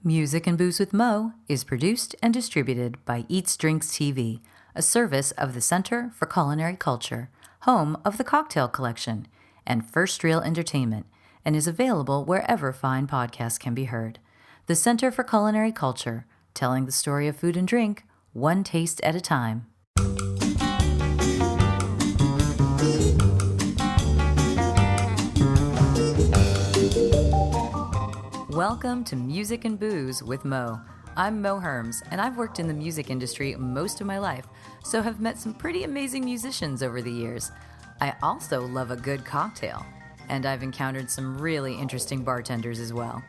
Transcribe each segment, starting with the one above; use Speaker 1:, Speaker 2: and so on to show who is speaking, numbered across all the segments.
Speaker 1: Music and Booze with Mo is produced and distributed by EatsDrinksTV, a service of the Center for Culinary Culture, home of the Cocktail Collection, and First Reel Entertainment, and is available wherever fine podcasts can be heard. The Center for Culinary Culture, telling the story of food and drink, one taste at a time. Welcome to Music and Booze with Mo. I'm Mo Herms, and I've worked in the music industry most of my life, so have met some pretty amazing musicians over the years. I also love a good cocktail, and I've encountered some really interesting bartenders as well.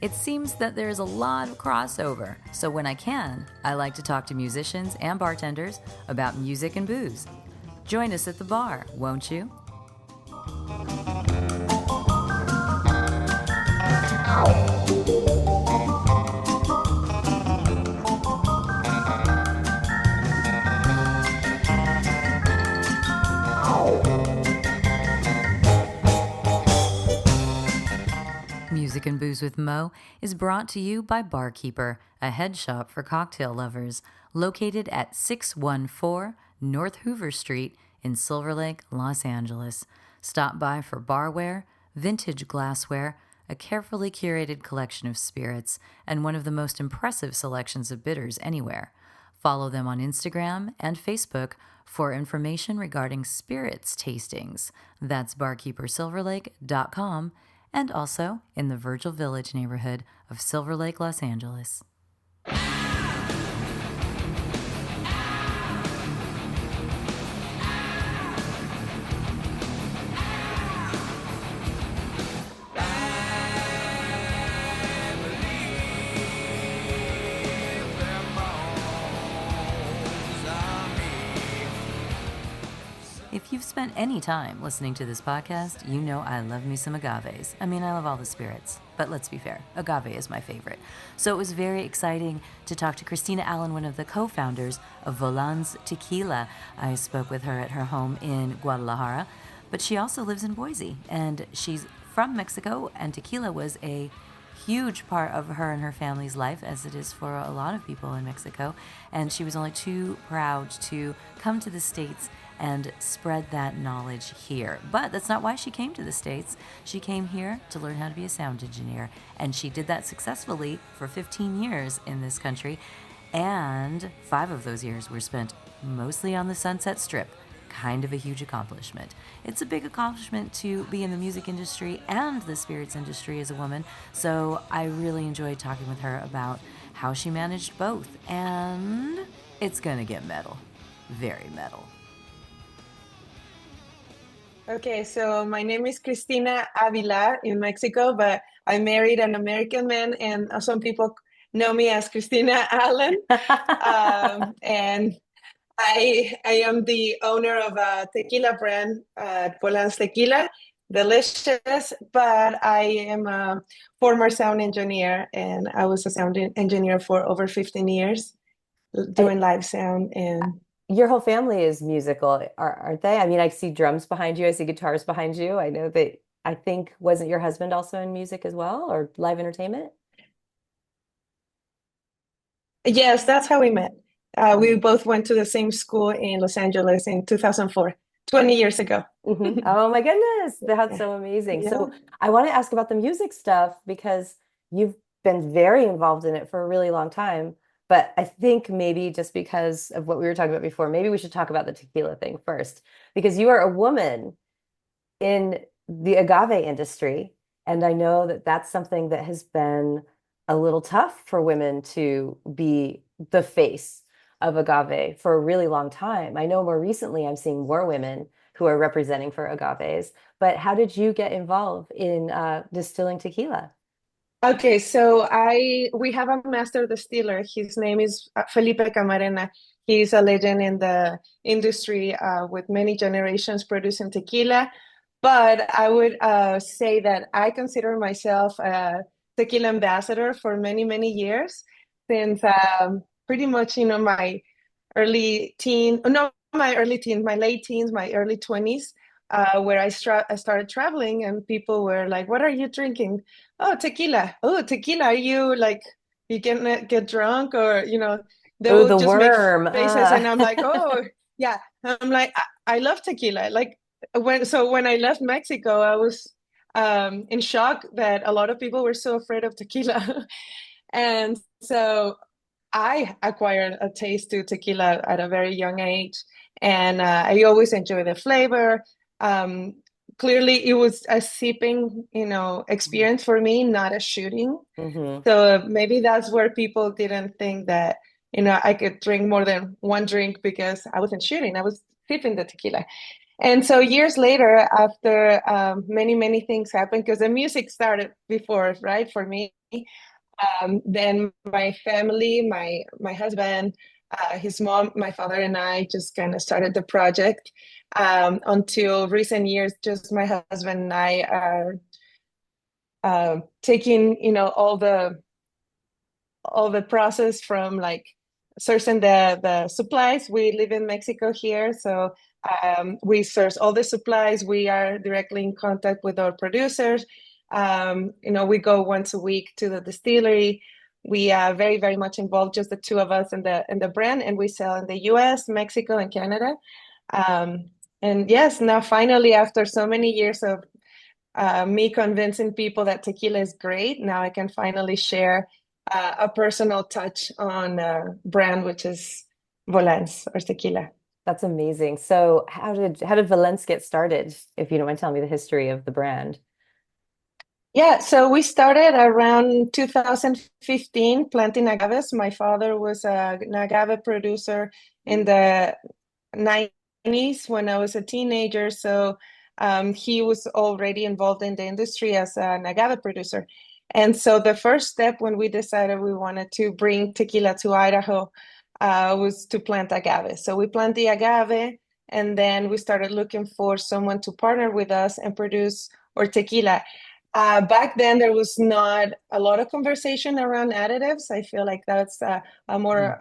Speaker 1: It seems that there's a lot of crossover, so when I can, I like to talk to musicians and bartenders about music and booze. Join us at the bar, won't you? Music and Booze with Mo is brought to you by Barkeeper, a head shop for cocktail lovers, located at 614 North Hoover Street in Silver Lake, Los Angeles. Stop by for barware, vintage glassware, a carefully curated collection of spirits, and one of the most impressive selections of bitters anywhere. Follow them on Instagram and Facebook for information regarding spirits tastings. That's barkeepersilverlake.com, and also in the Virgil Village neighborhood of Silver Lake, Los Angeles. If you've spent any time listening to this podcast, you know I love me some agaves. I mean, I love all the spirits, but let's be fair, agave is my favorite. So it was very exciting to talk to Cristina Allen, one of the co-founders of Volans Tequila. I spoke with her at her home in Guadalajara, but she also lives in Boise, and she's from Mexico, and tequila was a huge part of her and her family's life, as it is for a lot of people in Mexico, and she was only too proud to come to the States and spread that knowledge here. But that's not why she came to the States. She came here to learn how to be a sound engineer, and she did that successfully for 15 years in this country, and 5 of those years were spent mostly on the Sunset Strip. Kind of a huge accomplishment. It's a big accomplishment to be in the music industry and the spirits industry as a woman, so I really enjoyed talking with her about how she managed both, and it's gonna get metal. Very metal.
Speaker 2: Okay, so my name is Cristina Avila in Mexico, but I married an American man, and some people know me as Cristina Allen. And I am the owner of a tequila brand, Volans Tequila, delicious, but I am a former sound engineer, and I was a sound engineer for over 15 years doing live sound. And
Speaker 3: your whole family is musical, aren't they? I mean, I see drums behind you. I see guitars behind you. I know that, I think, wasn't your husband also in music as well, or live entertainment?
Speaker 2: Yes, that's how we met. We both went to the same school in Los Angeles in 2004, 20 years ago.
Speaker 3: Mm-hmm. Oh my goodness, that's so amazing.
Speaker 2: Yeah.
Speaker 3: So I want to ask about the music stuff because you've been very involved in it for a really long time. But I think maybe just because of what we were talking about before, maybe we should talk about the tequila thing first, because you are a woman in the agave industry. And I know that that's something that has been a little tough for women to be the face of agave for a really long time. I know more recently I'm seeing more women who are representing for agaves. But how did you get involved in distilling tequila?
Speaker 2: Okay, so we have a master distiller. His name is Felipe Camarena. He's a legend in the industry with many generations producing tequila. But I would say that I consider myself a tequila ambassador for many, many years, since pretty much, my early teen, no, my early teens, my late teens, my early 20s, where I started traveling, and people were like, "What are you drinking?" "Oh, tequila." "Oh, tequila. Are you like you can get drunk, or they
Speaker 3: Oh,
Speaker 2: will
Speaker 3: the
Speaker 2: just make
Speaker 3: worm.
Speaker 2: faces, and I'm like, oh yeah. I'm like, I love tequila. Like when I left Mexico, I was in shock that a lot of people were so afraid of tequila. And so I acquired a taste to tequila at a very young age, and I always enjoy the flavor. Um, Clearly, it was a sipping, experience for me, not a shooting.
Speaker 3: Hmm.
Speaker 2: So maybe that's where people didn't think that, I could drink more than one drink because I wasn't shooting. I was sipping the tequila. And so years later, after many, many things happened, because the music started before, right, for me. Then my family, my husband, his mom, my father, and I just kind of started the project. Until recent years, just my husband and I are taking, all the process from like sourcing the supplies. We live in Mexico here, so we source all the supplies. We are directly in contact with our producers. We go once a week to the distillery. We are very, very much involved, just the two of us in the brand, and we sell in the U.S., Mexico, and Canada. Um, and yes, now finally, after so many years of me convincing people that tequila is great, now I can finally share a personal touch on brand, which is Volans or tequila.
Speaker 3: That's amazing. So how did Valence get started, if you don't mind telling me the history of the brand?
Speaker 2: Yeah, so we started around 2015 planting agaves. My father was an agave producer in the 90s when I was a teenager. So he was already involved in the industry as an agave producer. And so the first step when we decided we wanted to bring tequila to Idaho was to plant agave. So we planted the agave, and then we started looking for someone to partner with us and produce our tequila. Back then, there was not a lot of conversation around additives. I feel like that's a
Speaker 3: Mhm.
Speaker 2: more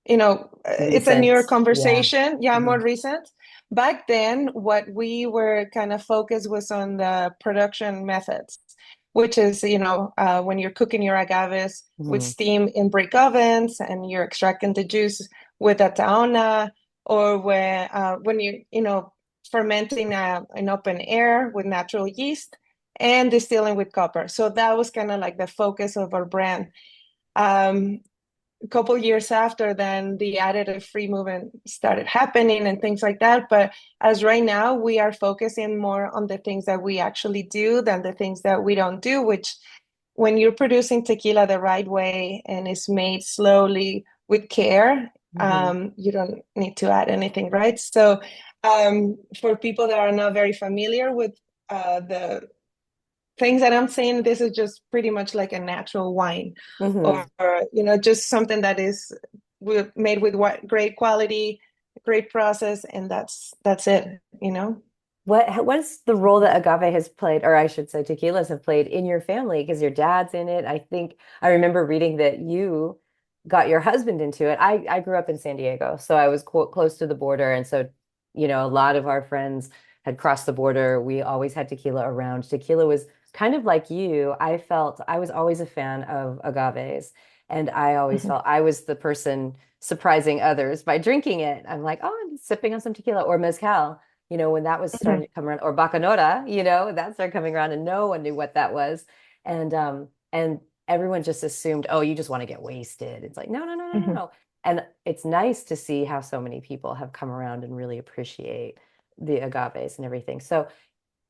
Speaker 2: it's a newer
Speaker 3: Recent. Yeah.
Speaker 2: conversation. Yeah, more
Speaker 3: Hmm.
Speaker 2: recent. Back then, what we were kind of focused was on the production methods, which is, when you're cooking your agaves with
Speaker 3: Hmm.
Speaker 2: steam in brick ovens and you're extracting the juice with a taona, or when you fermenting in open air with natural yeast and distilling with copper. So that was kind of like the focus of our brand. Um, a couple years after, then the additive free movement started happening and things like that. But as right now, we are focusing more on the things that we actually do than the things that we don't do, which when you're producing tequila the right way and it's made slowly with care,
Speaker 3: Hmm.
Speaker 2: you don't need to add anything, right? So for people that are not very familiar with the things that I'm saying, this is just pretty much like a natural wine,
Speaker 3: Hmm.
Speaker 2: or just something that is made with great quality, great process, and that's it.
Speaker 3: What's the role that agave has played, or I should say tequilas have played in your family? Because your dad's in it. I think I remember reading that you got your husband into it. I grew up in San Diego, so I was close to the border, and so a lot of our friends had crossed the border. We always had tequila around. Tequila was kind of like you. I felt I was always a fan of agaves, and I always
Speaker 2: Mhm.
Speaker 3: felt I was the person surprising others by drinking it. I'm like, oh, I'm sipping on some tequila or mezcal, when that was starting
Speaker 2: Mhm.
Speaker 3: to come around, or Bacanora, that started coming around and no one knew what that was. And everyone just assumed, oh, you just want to get wasted. It's like, no, no, no, no, no,
Speaker 2: Mhm.
Speaker 3: no. And it's nice to see how so many people have come around and really appreciate the agaves and everything. So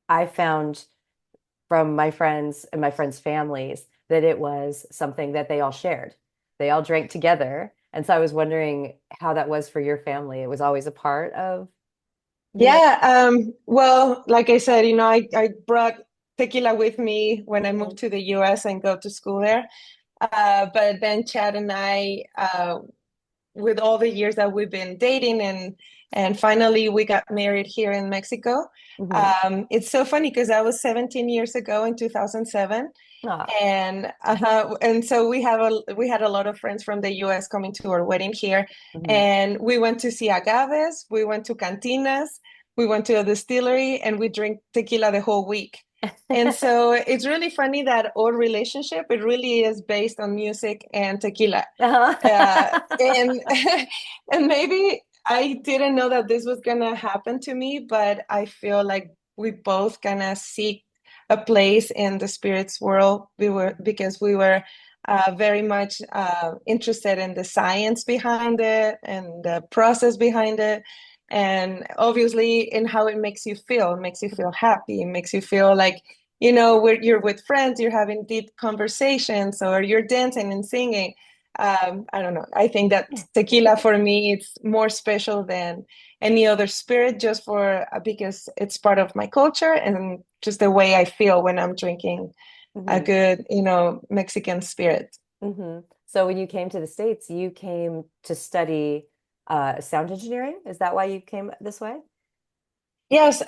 Speaker 3: I found from my friends and my friends' families that it was something that they all shared. They all drank together. And so I was wondering how that was for your family. It was always a part of the
Speaker 2: Yeah, well, like I said, I brought tequila with me when I moved
Speaker 3: Mhm.
Speaker 2: to the US and go to school there. But then Chad and I, with all the years that we've been dating, and finally we got married here in Mexico.
Speaker 3: Mhm.
Speaker 2: It's so funny because that was 17 years ago in 2007.
Speaker 3: Ah.
Speaker 2: And so we had a lot of friends from the US coming to our wedding here,
Speaker 3: Mhm.
Speaker 2: and we went to see agaves, we went to cantinas, we went to a distillery, and we drank tequila the whole week. And so it's really funny that our relationship, it really is based on music and tequila. And and maybe I didn't know that this was gonna happen to me, but I feel like we both gonna seek a place in the spirits world. We were very much interested in the science behind it and the process behind it. And obviously in how it makes you feel. It makes you feel happy. It makes you feel like, where you're with friends, you're having deep conversations, or you're dancing and singing. I don't know. I think that tequila for me, it's more special than any other spirit, just for because it's part of my culture and just the way I feel when I'm drinking a
Speaker 3: Hmm.
Speaker 2: good, Mexican spirit.
Speaker 3: Hmm. So when you came to the States, you came to study sound engineering. Is that why you came this way?
Speaker 2: Yes.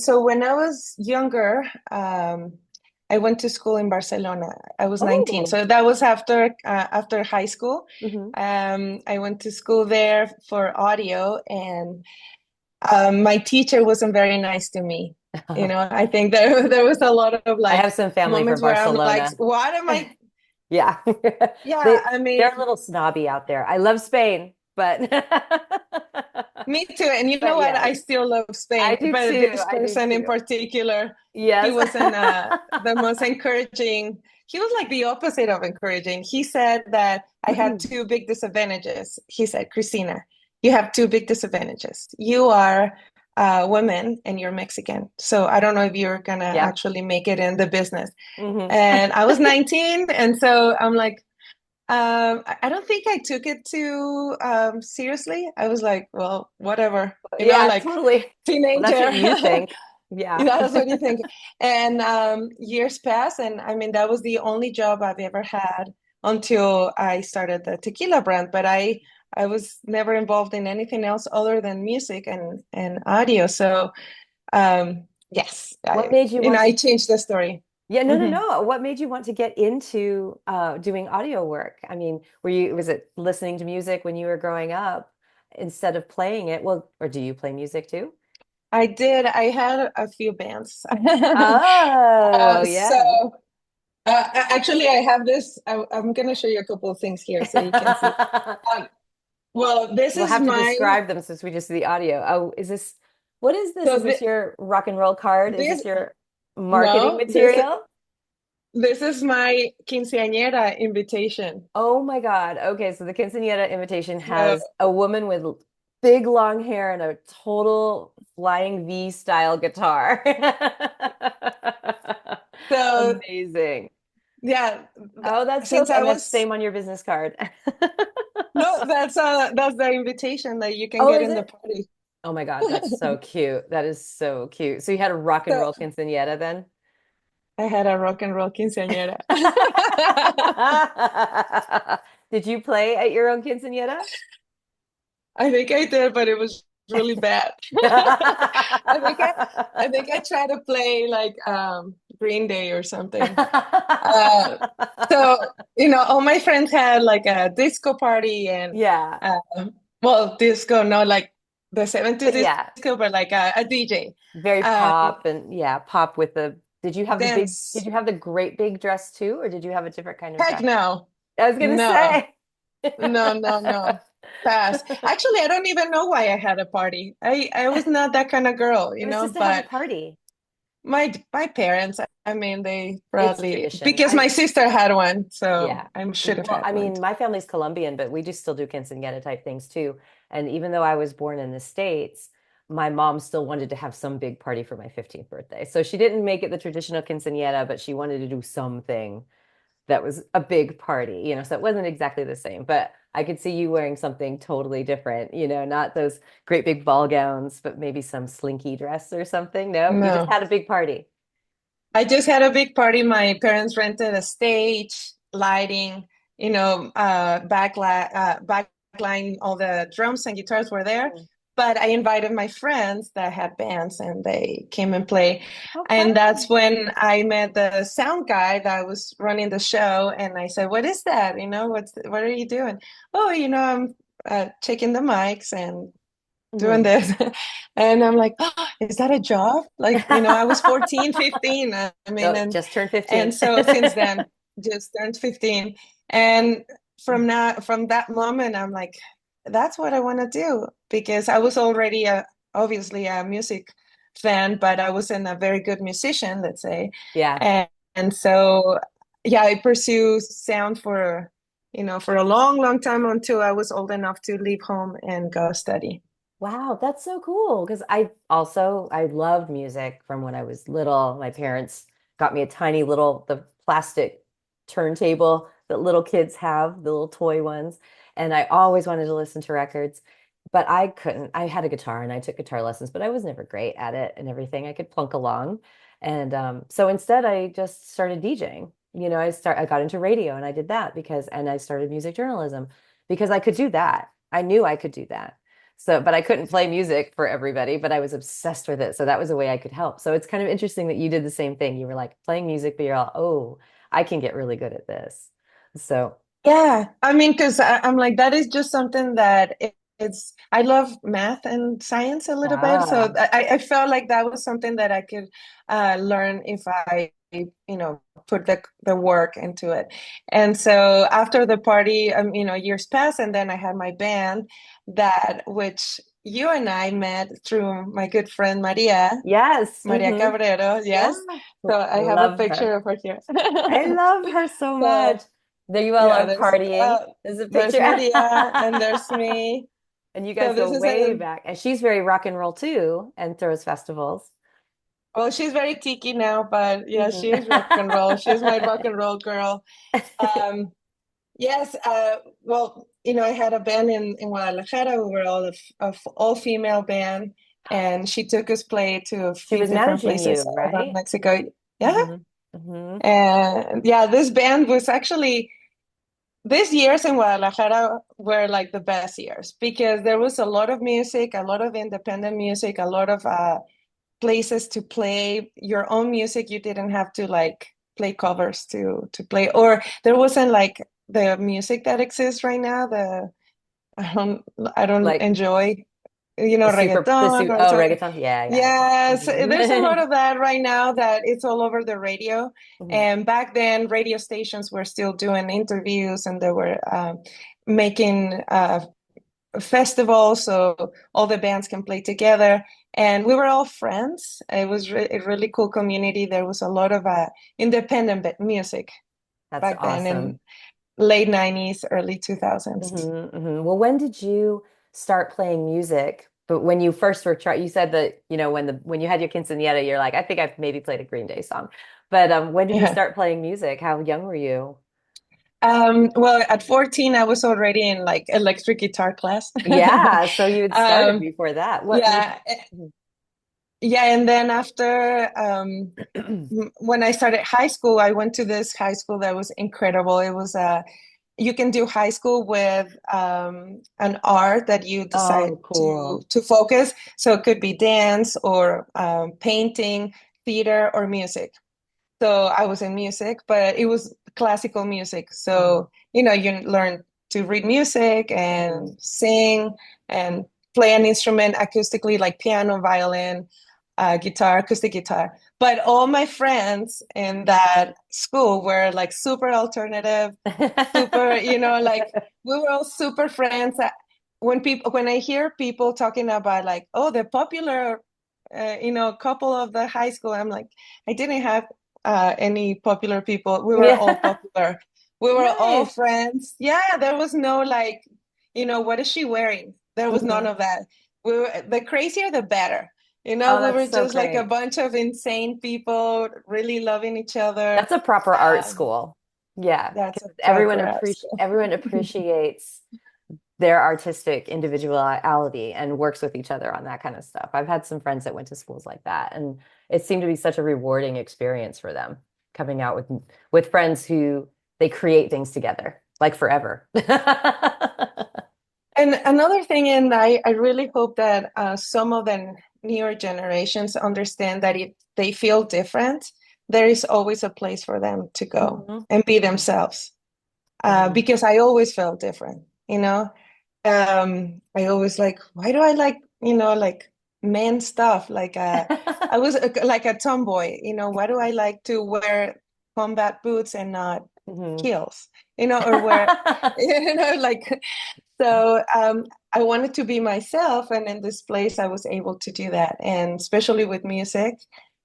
Speaker 2: So when I was younger, I went to school in Barcelona. I was 19.
Speaker 3: Oh.
Speaker 2: So that was after high school.
Speaker 3: Hmm.
Speaker 2: I went to school there for audio, and my teacher wasn't very nice to me. I think there was a lot of
Speaker 3: I
Speaker 2: like
Speaker 3: have some family from
Speaker 2: moments where I'm like,
Speaker 3: Barcelona.
Speaker 2: what am I?
Speaker 3: Yeah.
Speaker 2: Yeah,
Speaker 3: They
Speaker 2: I
Speaker 3: they're
Speaker 2: mean,
Speaker 3: a little snobby out there. I love Spain, but
Speaker 2: me too. And you know
Speaker 3: but
Speaker 2: what?
Speaker 3: yes,
Speaker 2: I still love
Speaker 3: I
Speaker 2: Spain,
Speaker 3: do
Speaker 2: but
Speaker 3: too.
Speaker 2: this
Speaker 3: I do
Speaker 2: person in
Speaker 3: too.
Speaker 2: particular, he
Speaker 3: Yes.
Speaker 2: wasn't the most encouraging. He was like the opposite of encouraging. He said that I had two big disadvantages. He said, Cristina, you have two big disadvantages. You are a woman and you're Mexican. So I don't know if you're gonna
Speaker 3: Yep.
Speaker 2: actually make it in the business.
Speaker 3: Hmm.
Speaker 2: And I was 19, and so I'm like, I don't think I took it too seriously. I was like, well, whatever,
Speaker 3: Yeah,
Speaker 2: like
Speaker 3: totally. Well, that's
Speaker 2: teenager.
Speaker 3: what you think. Yeah.
Speaker 2: That's what you think. And years passed, and I mean, that was the only job I've ever had until I started the tequila brand. But I was never involved in anything else other than music and audio. So yes,
Speaker 3: What made you want
Speaker 2: I
Speaker 3: to?
Speaker 2: changed the story.
Speaker 3: Yeah, no, no,
Speaker 2: Mhm.
Speaker 3: no. What made you want to get into doing audio work? I mean, was it listening to music when you were growing up instead of playing it? Well, or do you play music too?
Speaker 2: I did. I had a few bands.
Speaker 3: Oh,
Speaker 2: So
Speaker 3: yeah.
Speaker 2: actually, I have this. I'm going to show you a couple of things here so you can see. Um, well, this
Speaker 3: We'll
Speaker 2: is
Speaker 3: have to
Speaker 2: my
Speaker 3: describe them since we just see the audio. Oh, what is this?
Speaker 2: so
Speaker 3: Is this your rock and roll card? Is
Speaker 2: this
Speaker 3: this your marketing
Speaker 2: no
Speaker 3: material?
Speaker 2: this is my quinceañera invitation.
Speaker 3: Oh my God. Okay, so the quinceañera invitation
Speaker 2: So
Speaker 3: has a woman with big long hair and a total flying V style guitar.
Speaker 2: so
Speaker 3: Amazing.
Speaker 2: yeah,
Speaker 3: Oh, that's so,
Speaker 2: since I
Speaker 3: and that's
Speaker 2: was
Speaker 3: same on your business card.
Speaker 2: no, that's the invitation that you can
Speaker 3: Oh,
Speaker 2: get
Speaker 3: is
Speaker 2: in the
Speaker 3: it?
Speaker 2: party.
Speaker 3: Oh my God, that's so cute. That is so cute. So you had a rock and
Speaker 2: So
Speaker 3: roll quinceañera then?
Speaker 2: I had a rock and roll quinceañera.
Speaker 3: Did you play at your own quinceañera?
Speaker 2: I think I did, but it was really bad. I think I think I tried to play like Green Day or something. Uh, so all my friends had like a disco party and
Speaker 3: Yeah.
Speaker 2: well, disco, not like the 70s
Speaker 3: But yeah,
Speaker 2: disco, but like a DJ.
Speaker 3: very
Speaker 2: Um,
Speaker 3: pop and yeah, pop with the did
Speaker 2: dance.
Speaker 3: you have the great big dress too, or did you have a different kind of
Speaker 2: Heck
Speaker 3: dress?
Speaker 2: no,
Speaker 3: I was gonna
Speaker 2: no,
Speaker 3: say.
Speaker 2: no. Pass. Actually, I don't even know why I had a party. I was not that kind of girl,
Speaker 3: It was just to have a
Speaker 2: but
Speaker 3: party.
Speaker 2: my parents, I mean, they
Speaker 3: It's
Speaker 2: probably
Speaker 3: tradition.
Speaker 2: because my sister had one, so
Speaker 3: Yeah.
Speaker 2: I should have
Speaker 3: Well,
Speaker 2: had
Speaker 3: I
Speaker 2: one.
Speaker 3: mean, my family's Colombian, but we do still do quinceañera type things too. And even though I was born in the States, my mom still wanted to have some big party for my 15th birthday. So she didn't make it the traditional quinceañera, but she wanted to do something that was a big party, so it wasn't exactly the same, but I could see you wearing something totally different, not those great big ball gowns, but maybe some slinky dress or something. No, you just
Speaker 2: No.
Speaker 3: had a big party.
Speaker 2: I just had a big party. My parents rented a stage, lighting, backline, all the drums and guitars were there.
Speaker 3: Mm.
Speaker 2: But I invited my friends that had bands and they came and play.
Speaker 3: How
Speaker 2: And that's
Speaker 3: fun.
Speaker 2: when I met the sound guy that was running the show. And I said, what is that? What are you doing? Oh, I'm checking the mics and doing
Speaker 3: Mhm.
Speaker 2: this. And I'm like, oh, is that a job? Like, I was 14, 15. I mean,
Speaker 3: Oh, just turned
Speaker 2: and
Speaker 3: 15.
Speaker 2: so since then, just turned 15. And from that moment, I'm like, that's what I want to do, because I was already obviously a music fan, but I wasn't a very good musician, let's say.
Speaker 3: Yeah.
Speaker 2: And so, yeah, I pursued sound for a long, long time until I was old enough to leave home and go study.
Speaker 3: Wow, that's so cool. Because I loved music from when I was little. My parents got me a tiny little the plastic turntable that little kids have, the little toy ones. And I always wanted to listen to records, but I couldn't. I had a guitar and I took guitar lessons, but I was never great at it and everything. I could plunk along. And so instead I just started DJing. I got into radio and I did that and I started music journalism because I could do that. I knew I could do that. So, but I couldn't play music for everybody, but I was obsessed with it. So that was a way I could help. So it's kind of interesting that you did the same thing. You were like playing music, but you're all, oh, I can get really good at this. So,
Speaker 2: Yeah, I mean, because I'm like, that is just something that I love math and science a little bit. So
Speaker 3: ah,
Speaker 2: I felt like that was something that I could learn if I, put the work into it. And so after the party, years passed, and then I had my band which you and I met through my good friend Maria,
Speaker 3: yes.
Speaker 2: Maria Cabrero.
Speaker 3: Yeah.
Speaker 2: Yes. So I have a
Speaker 3: Love
Speaker 2: picture
Speaker 3: her.
Speaker 2: of her here.
Speaker 3: I love her so much.
Speaker 2: So
Speaker 3: There you all
Speaker 2: yeah,
Speaker 3: are partying. There's a
Speaker 2: there's
Speaker 3: picture.
Speaker 2: Maria and there's me.
Speaker 3: And you
Speaker 2: So
Speaker 3: guys go
Speaker 2: this is
Speaker 3: way back. And she's very rock and roll too and throws festivals.
Speaker 2: well, she's very tiki now, but yeah,
Speaker 3: Mhm.
Speaker 2: she's rock and roll. She's my rock and roll girl. Um, yes, well, I had a band in Guadalajara. We were all female band, and she took us play to a
Speaker 3: She
Speaker 2: few
Speaker 3: was
Speaker 2: different
Speaker 3: managing you,
Speaker 2: places around
Speaker 3: right?
Speaker 2: Mexico. Yeah.
Speaker 3: Hmm. Hmm.
Speaker 2: And yeah, this band was actually these years in Guadalajara were like the best years because there was a lot of music, a lot of independent music, a lot of places to play your own music. You didn't have to like play covers to play, or there wasn't like the music that exists right now. I don't I don't
Speaker 3: Like
Speaker 2: enjoy,
Speaker 3: the
Speaker 2: reggaeton or
Speaker 3: oh,
Speaker 2: something.
Speaker 3: reggaeton. Yeah, yeah,
Speaker 2: Yes, there's a lot
Speaker 3: yeah.
Speaker 2: of that right now that it's all over the radio.
Speaker 3: Mhm.
Speaker 2: And back then, radio stations were still doing interviews and they were making festivals so all the bands can play together. And we were all friends. It was a really cool community. There was a lot of independent music
Speaker 3: That's
Speaker 2: back then in
Speaker 3: awesome.
Speaker 2: late 90s, early 2000s.
Speaker 3: Well, when did you start playing music? But when you first were trying, you said that, when you had your quinceañera, you're like, I think I've maybe played a Green Day song. But when did you
Speaker 2: Yeah.
Speaker 3: start playing music? How young were you?
Speaker 2: Well, at 14, I was already in like electric guitar class.
Speaker 3: Yeah, so you had started
Speaker 2: um,
Speaker 3: before that. What made
Speaker 2: yeah, yeah. And then after,
Speaker 3: you?
Speaker 2: when I started high school, I went to this high school that was incredible. It was you can do high school with an art that you decide
Speaker 3: Oh, cool.
Speaker 2: to focus. So it could be dance or painting, theater, or music. So I was in music, but it was classical music.
Speaker 3: Mhm,
Speaker 2: So, you learn to read music
Speaker 3: mhm.
Speaker 2: and sing and play an instrument acoustically, like piano, violin, guitar, acoustic guitar. But all my friends in that school were like super alternative, super, like we were all super friends. When I hear people talking about like, oh, the popular, couple of the high school, I'm like, I didn't have any popular people. We were all
Speaker 3: Yeah.
Speaker 2: popular. We were all
Speaker 3: Nice.
Speaker 2: friends. Yeah, there was no like, what is she wearing? There was none
Speaker 3: Mhm.
Speaker 2: of that. The crazier, the better.
Speaker 3: Oh,
Speaker 2: We were
Speaker 3: that's so
Speaker 2: just like a
Speaker 3: great.
Speaker 2: bunch of insane people, really loving each other.
Speaker 3: That's a proper art
Speaker 2: Um,
Speaker 3: school. Yeah,
Speaker 2: that's a
Speaker 3: because
Speaker 2: proper ask.
Speaker 3: everyone appreciates their artistic individuality and works with each other on that kind of stuff. I've had some friends that went to schools like that, and it seemed to be such a rewarding experience for them coming out with friends who they create things together, like forever.
Speaker 2: And another thing, and I really hope that some of the newer generations understand that if they feel different, there is always a place for them to go
Speaker 3: Mhm,
Speaker 2: and be
Speaker 3: mhm,
Speaker 2: themselves.
Speaker 3: mhm.
Speaker 2: Because I always felt different, I always like, why do I like like men stuff. Like I was like a tomboy. Why do I like to wear combat boots and not
Speaker 3: Mhm.
Speaker 2: heels? Or wear, like so. I wanted to be myself, and in this place, I was able to do that. And especially with music,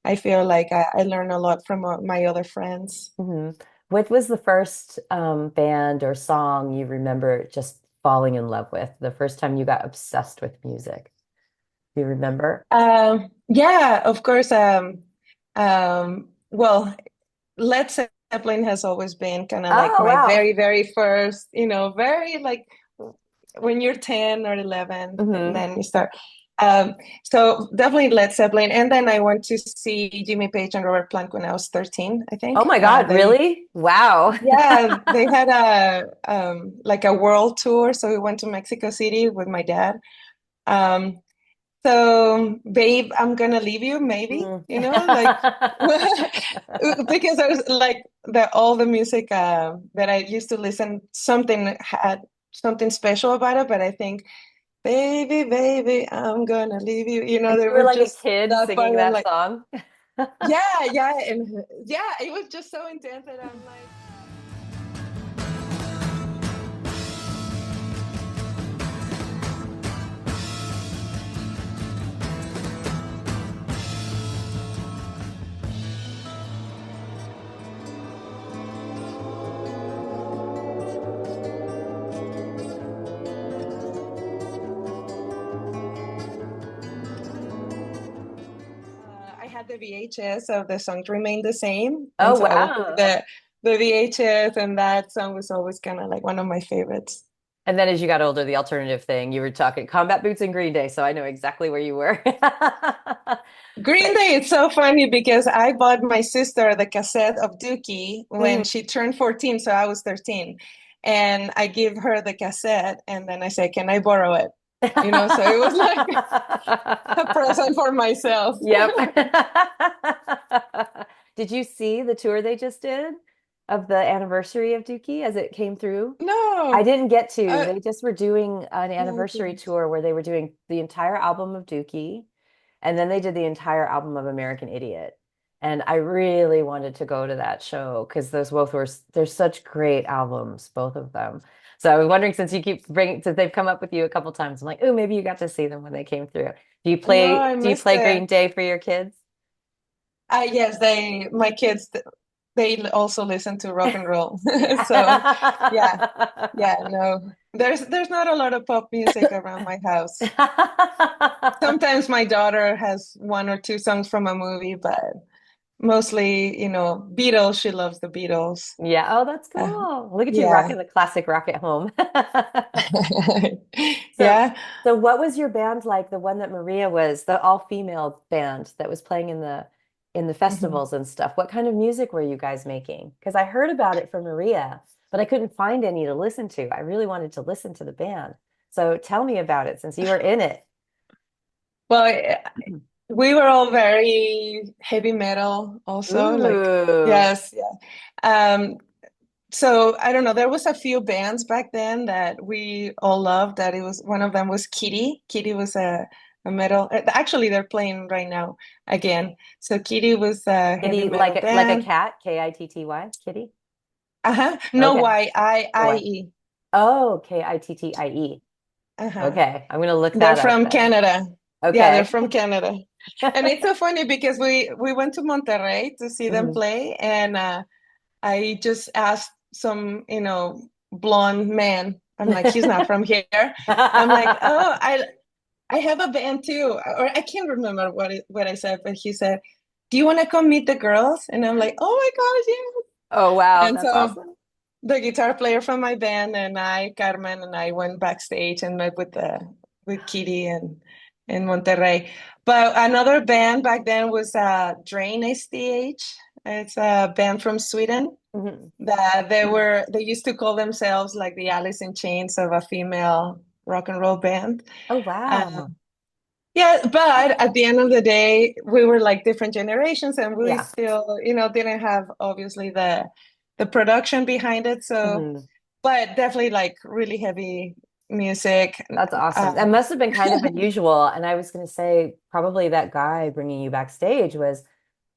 Speaker 2: I feel like I learn a lot from my other friends.
Speaker 3: Mhm. What was the first band or song you remember just falling in love with? The first time you got obsessed with music? Do you remember?
Speaker 2: Yeah, of course. Well, Led Zeppelin has always been kind of like
Speaker 3: Oh,
Speaker 2: my
Speaker 3: wow.
Speaker 2: very, very first, very like when you're 10 or 11, and
Speaker 3: Hmm.
Speaker 2: then you start. Um, so definitely Led Zeppelin. And then I went to see Jimmy Page and Robert Plant when I was 13, I
Speaker 3: Oh
Speaker 2: think.
Speaker 3: my God, really? Wow.
Speaker 2: Yeah, they had a like a world tour. So we went to Mexico City with my dad. Um, so, babe, I'm gonna leave you, maybe,
Speaker 3: Mm.
Speaker 2: like because I was like all the music that I used to listen, something had something special about it, but I think, baby, baby, I'm gonna leave you.
Speaker 3: And
Speaker 2: They
Speaker 3: you were
Speaker 2: were
Speaker 3: like a
Speaker 2: just
Speaker 3: kid
Speaker 2: that
Speaker 3: singing
Speaker 2: part. I'm
Speaker 3: that
Speaker 2: like,
Speaker 3: song.
Speaker 2: yeah, yeah, and yeah, it was just so intense that I'm like. I had the VHS of the songs remain the same,
Speaker 3: Oh,
Speaker 2: and so I would put
Speaker 3: wow.
Speaker 2: the VHS, and that song was always kind of like one of my favorites.
Speaker 3: And then as you got older, the alternative thing, you were talking Combat Boots and Green Day, so I know exactly where you were.
Speaker 2: Green
Speaker 3: But
Speaker 2: Day, it's so funny because I bought my sister the cassette of Dookie when
Speaker 3: mhm.
Speaker 2: she turned 14, so I was 13. And I give her the cassette, and then I say, "Can I borrow it?" So it was like a present for myself.
Speaker 3: Yep. Did you see the tour they just did of the anniversary of Dookie as it came through? I
Speaker 2: No.
Speaker 3: didn't get to.
Speaker 2: Uh,
Speaker 3: They just were doing an anniversary
Speaker 2: okay.
Speaker 3: tour where they were doing the entire album of Dookie, and then they did the entire album of American Idiot. And I really wanted to go to that show because those both were, they're such great albums, both of them. So I was wondering, since you keep bringing, since they've come up with you a couple times, I'm like, oh, maybe you got to see them when they came through.
Speaker 2: No, I
Speaker 3: Do you
Speaker 2: missed
Speaker 3: play
Speaker 2: it.
Speaker 3: Green Day for your kids?
Speaker 2: Yes, my kids, they also listen to rock and roll. So, yeah,
Speaker 3: Yeah.
Speaker 2: yeah, no, there's not a lot of pop music around my house. Sometimes my daughter has one or two songs from a movie, but mostly, Beatles. She loves the Beatles.
Speaker 3: Yeah. Oh, that's
Speaker 2: Uh,
Speaker 3: cool. Look at you
Speaker 2: yeah.
Speaker 3: rocking the classic rock at home. So,
Speaker 2: Yeah.
Speaker 3: so what was your band like? The one that Maria was, the all-female band that was playing in the
Speaker 2: Mhm.
Speaker 3: festivals and stuff. What kind of music were you guys making? Because I heard about it from Maria, but I couldn't find any to listen to. I really wanted to listen to the band. So tell me about it since you were in it.
Speaker 2: Well, we were all very heavy metal also, like,
Speaker 3: Ooh.
Speaker 2: yes, yeah. Um, So I don't know. There was a few bands back then that we all loved. That it was one of them was Kitty. Kitty was a metal. Actually, they're playing right now again. So Kitty was a heavy
Speaker 3: Kitty,
Speaker 2: metal
Speaker 3: like a
Speaker 2: band.
Speaker 3: cat, Kitty. Kitty.
Speaker 2: Uh-huh. No
Speaker 3: Okay.
Speaker 2: Y I
Speaker 3: No
Speaker 2: I
Speaker 3: way.
Speaker 2: E.
Speaker 3: Oh, Kittie.
Speaker 2: Uh-huh.
Speaker 3: Okay, I'm gonna look
Speaker 2: They're
Speaker 3: that up
Speaker 2: from
Speaker 3: then.
Speaker 2: Canada. Yeah, they're
Speaker 3: Okay.
Speaker 2: from Canada. And it's so funny because we went to Monterrey to see them
Speaker 3: Mhm.
Speaker 2: play, and I just asked some, blonde man. I'm like, he's not from here. I'm like, oh, I have a band too, or I can't remember what I said, but he said, "Do you want to come meet the girls?" And I'm like, "Oh my gosh,
Speaker 3: Oh
Speaker 2: yeah!"
Speaker 3: wow,
Speaker 2: And
Speaker 3: that's
Speaker 2: so
Speaker 3: awesome.
Speaker 2: the guitar player from my band and I, Carmen, and I went backstage and met with Kitty and in Monterrey. But another band back then was Drain SDH. It's a band from Sweden
Speaker 3: Mhm.
Speaker 2: that they used to call themselves like the Alice in Chains of a female rock and roll band.
Speaker 3: Oh
Speaker 2: Uh,
Speaker 3: wow.
Speaker 2: yeah, but at the end of the day, we were like different generations, and we
Speaker 3: Yeah.
Speaker 2: still, didn't have obviously the production behind it. So,
Speaker 3: Mhm.
Speaker 2: but definitely like really heavy, music.
Speaker 3: That's awesome. That
Speaker 2: Um,
Speaker 3: must have been kind of unusual. And I was going to say, probably that guy bringing you backstage was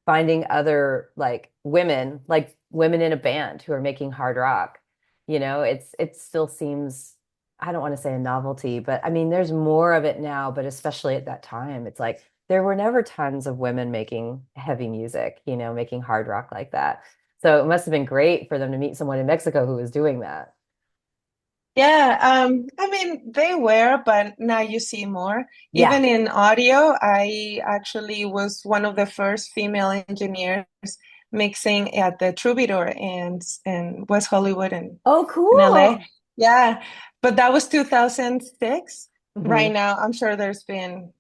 Speaker 3: finding other like women in a band who are making hard rock. It still seems, I don't want to say a novelty, but I mean, there's more of it now, but especially at that time, it's like there were never tons of women making heavy music, making hard rock like that. So it must have been great for them to meet someone in Mexico who was doing that.
Speaker 2: yeah, I mean, they were, but now you see more.
Speaker 3: Yeah.
Speaker 2: Even in audio, I actually was one of the first female engineers mixing at the Troubadour in West Hollywood
Speaker 3: Oh,
Speaker 2: in LA.
Speaker 3: cool.
Speaker 2: Yeah, but that was 2006.
Speaker 3: Hmm.
Speaker 2: Right now, I'm sure there's been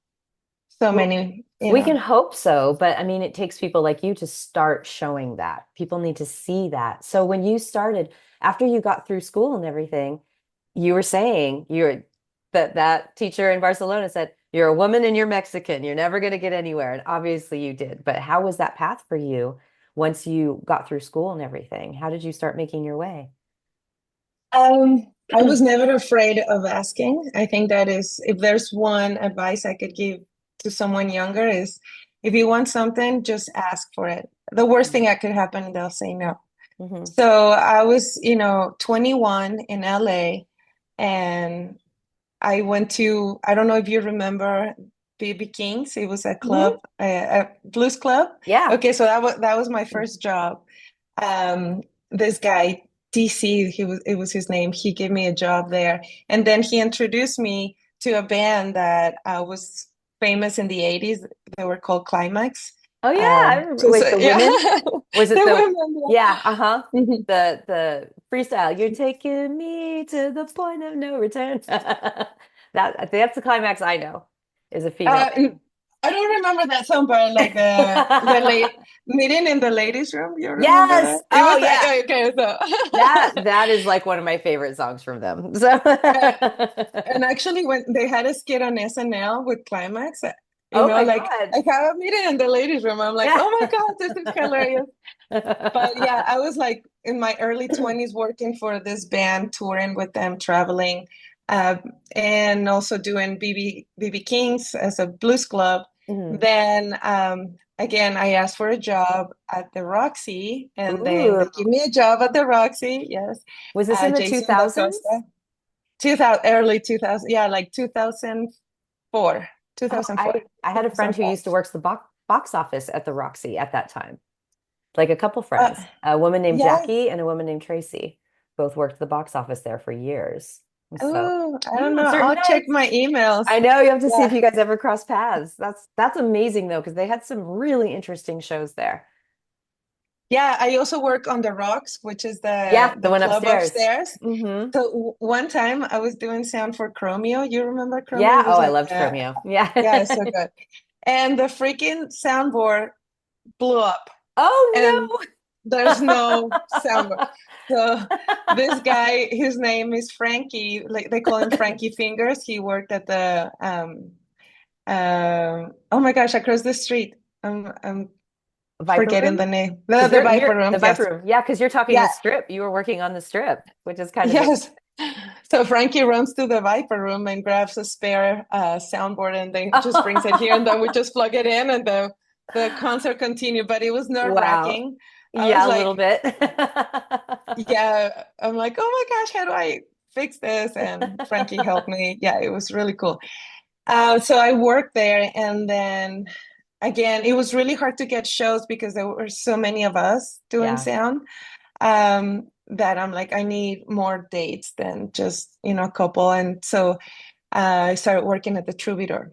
Speaker 2: so
Speaker 3: Well,
Speaker 2: many,
Speaker 3: we can hope so, but I mean, it takes people like you to start showing that. People need to see that. So when you started, after you got through school and everything, you were saying that teacher in Barcelona said, you're a woman and you're Mexican. You're never going to get anywhere. And obviously you did. But how was that path for you once you got through school and everything? How did you start making your way?
Speaker 2: I was never afraid of asking. I think that is, if there's one advice I could give to someone younger is if you want something, just ask for it. The worst thing that could happen, they'll say no.
Speaker 3: Hmm.
Speaker 2: So I was, 21 in LA and I went to, I don't know if you remember BB King's. It was a club,
Speaker 3: Hmm.
Speaker 2: a blues club.
Speaker 3: Yeah.
Speaker 2: Okay, so that was my first job. This guy, DC, it was his name. He gave me a job there, and then he introduced me to a band that was famous in the 80s. They were called Climax.
Speaker 3: Oh yeah, I remember. Wait, the
Speaker 2: Yeah,
Speaker 3: women? Was it
Speaker 2: the
Speaker 3: the
Speaker 2: women.
Speaker 3: yeah, uh-huh.
Speaker 2: Yeah. Mhm.
Speaker 3: The freestyle. You're taking me to the point of no return. That's the climax I know is a female
Speaker 2: Uh,
Speaker 3: band.
Speaker 2: I don't remember that song, but like the late meeting in the ladies' room. You remember that?
Speaker 3: Yes.
Speaker 2: It
Speaker 3: Oh
Speaker 2: was like
Speaker 3: yeah.
Speaker 2: okay,
Speaker 3: That is like one of my favorite songs from them. So
Speaker 2: uh, and actually, when they had a skit on SNL with Climax,
Speaker 3: oh my
Speaker 2: like
Speaker 3: God.
Speaker 2: I have a meeting in the ladies' room. I'm like,
Speaker 3: Yeah.
Speaker 2: oh my God, this is hilarious. But yeah, I was like in my early 20s working for this band, touring with them, traveling, uh, and also doing BB King's as a blues club.
Speaker 3: Mhm.
Speaker 2: Then again, I asked for a job at the Roxy, and then
Speaker 3: Ooh.
Speaker 2: they give me a job at the Roxy. Yes,
Speaker 3: Was this in the
Speaker 2: Jason Da
Speaker 3: 2000s?
Speaker 2: Costa, 2000, early 2000, yeah, like 2004,
Speaker 3: Oh,
Speaker 2: 2004,
Speaker 3: I had a friend who
Speaker 2: 2005.
Speaker 3: used to work the box office at the Roxy at that time. Like a couple
Speaker 2: Uh,
Speaker 3: friends, a woman named
Speaker 2: yeah.
Speaker 3: Jackie and a woman named Tracy, both worked the box office there for years. And so,
Speaker 2: Oh, I don't
Speaker 3: yeah,
Speaker 2: know.
Speaker 3: certain
Speaker 2: I'll check
Speaker 3: nights.
Speaker 2: my emails.
Speaker 3: I know you have to see if
Speaker 2: Yeah.
Speaker 3: you guys ever cross paths. That's amazing though, because they had some really interesting shows there.
Speaker 2: Yeah, I also work on the Rocks, which is
Speaker 3: Yeah, the
Speaker 2: the
Speaker 3: one
Speaker 2: club
Speaker 3: upstairs.
Speaker 2: upstairs.
Speaker 3: Hmm.
Speaker 2: So one time I was doing sound for Chromeo. You remember Chromeo?
Speaker 3: Yeah.
Speaker 2: It
Speaker 3: Oh,
Speaker 2: was
Speaker 3: I
Speaker 2: like
Speaker 3: loved Chromeo. Yeah.
Speaker 2: yeah, it's so good. And the freaking soundboard blew up and
Speaker 3: Oh
Speaker 2: there's no soundboard. So this guy, his name is Frankie, like they call him Frankie Fingers. He worked at the oh my gosh, across the street. I'm
Speaker 3: no. Viper
Speaker 2: forgetting
Speaker 3: Room?
Speaker 2: the name.
Speaker 3: Because
Speaker 2: The Viper
Speaker 3: you're
Speaker 2: Room,
Speaker 3: the Viper
Speaker 2: yes.
Speaker 3: Room. Yeah, because you're talking the
Speaker 2: Yeah,
Speaker 3: strip. You were working on the strip, which is kind of
Speaker 2: yes. So Frankie runs to the Viper Room and grabs a spare soundboard and then just brings it here and then we just plug it in and the concert continued. But it was
Speaker 3: wow.
Speaker 2: nerve-wracking. I was
Speaker 3: Yeah, a little
Speaker 2: like,
Speaker 3: bit.
Speaker 2: yeah, I'm like, oh my gosh, how do I fix this? And Frankie helped me. Yeah, it was really cool. So I worked there and then again, it was really hard to get shows because there were so many of us doing
Speaker 3: Yeah.
Speaker 2: sound. That I'm like, I need more dates than just, a couple. And so I started working at the Troubadour.